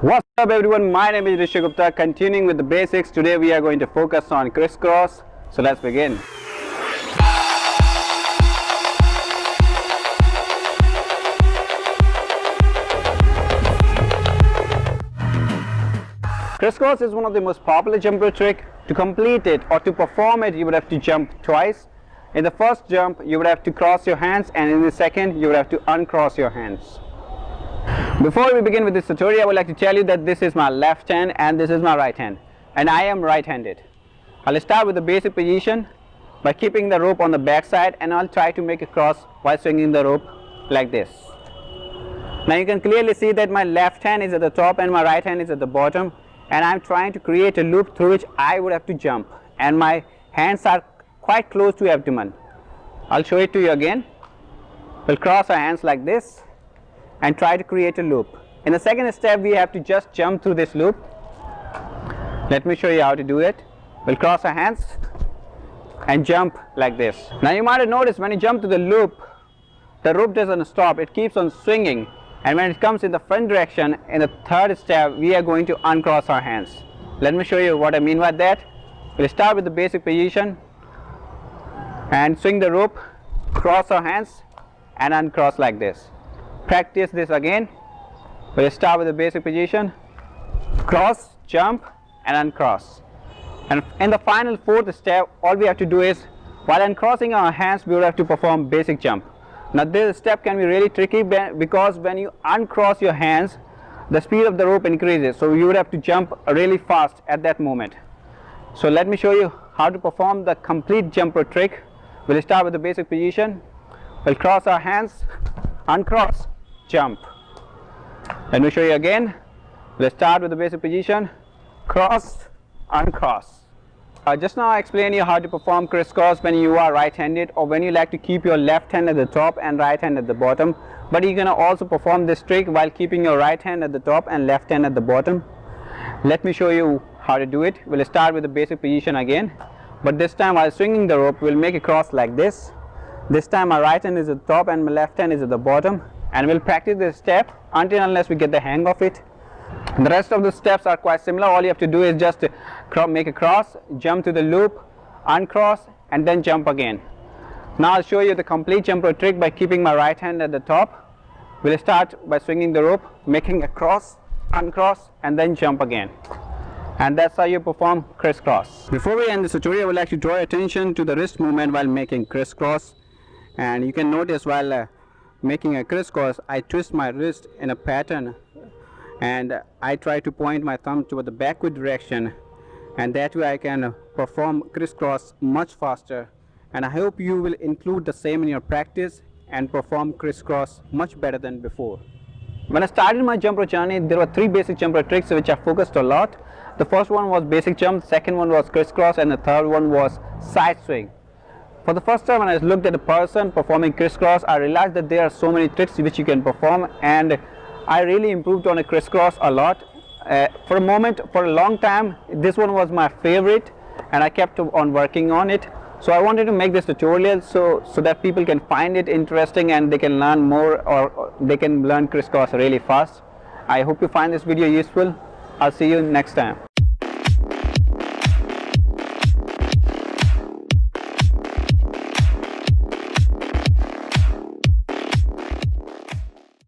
What's up everyone, my name is Rishi Gupta. Continuing with the basics, today we are going to focus on crisscross. So let's begin. Crisscross is one of the most popular jump rope trick. To complete it or to perform it, you would have to jump twice. In the first jump, you would have to cross your hands, and in the second, you would have to uncross your hands. Before we begin with this tutorial, I would like to tell you that this is my left hand and this is my right hand, and I am right-handed. I'll start with the basic position by keeping the rope on the back side, and I'll try to make a cross while swinging the rope like this. Now you can clearly see that my left hand is at the top and my right hand is at the bottom, and I'm trying to create a loop through which I would have to jump, and my hands are quite close to abdomen. I'll show it to you again. We'll cross our hands like this and try to create a loop. In the second step, we have to just jump through this loop. Let me show you how to do it. We'll cross our hands and jump like this. Now you might have noticed when you jump to the rope doesn't stop, it keeps on swinging, and when it comes in the front direction, in the third step, we are going to uncross our hands. Let me show you what I mean by that. We'll start with the basic position and swing the rope, cross our hands and uncross like this. Practice this again. We'll start with the basic position, cross, jump and uncross. And in the final fourth step, all we have to do is, while uncrossing our hands, we will have to perform basic jump. Now this step can be really tricky because when you uncross your hands, the speed of the rope increases, so you would have to jump really fast at that moment. So let me show you how to perform the complete jump rope trick. We'll start with the basic position. We'll cross our hands, uncross, jump. Let me show you again. Let's start with the basic position, cross, uncross. Just now I explained you how to perform crisscross when you are right-handed, or when you like to keep your left hand at the top and right hand at the bottom. But you're gonna also perform this trick while keeping your right hand at the top and left hand at the bottom. Let me show you how to do it. We'll start with the basic position again, but this time while swinging the rope, we'll make a cross like this. This time my right hand is at the top and my left hand is at the bottom, and we'll practice this step unless we get the hang of it. The rest of the steps are quite similar. All you have to do is just make a cross, jump to the loop, uncross and then jump again. Now I'll show you the complete jump rope trick by keeping my right hand at the top. We'll start by swinging the rope, making a cross, uncross and then jump again. And that's how you perform crisscross. Before we end this tutorial, I would like to draw your attention to the wrist movement while making crisscross. And you can notice while making a crisscross, I twist my wrist in a pattern, and I try to point my thumb toward the backward direction, and that way I can perform crisscross much faster. And I hope you will include the same in your practice and perform crisscross much better than before. When I started my jump rope journey, there were three basic jump rope tricks which I focused a lot. The first one was basic jump, second one was crisscross, and the third one was side swing. For the first time when I looked at a person performing crisscross, I realized that there are so many tricks which you can perform, and I really improved on a crisscross a lot. For a long time, this one was my favorite, and I kept on working on it. So I wanted to make this tutorial so that people can find it interesting and they can learn more, or they can learn crisscross really fast. I hope you find this video useful. I'll see you next time.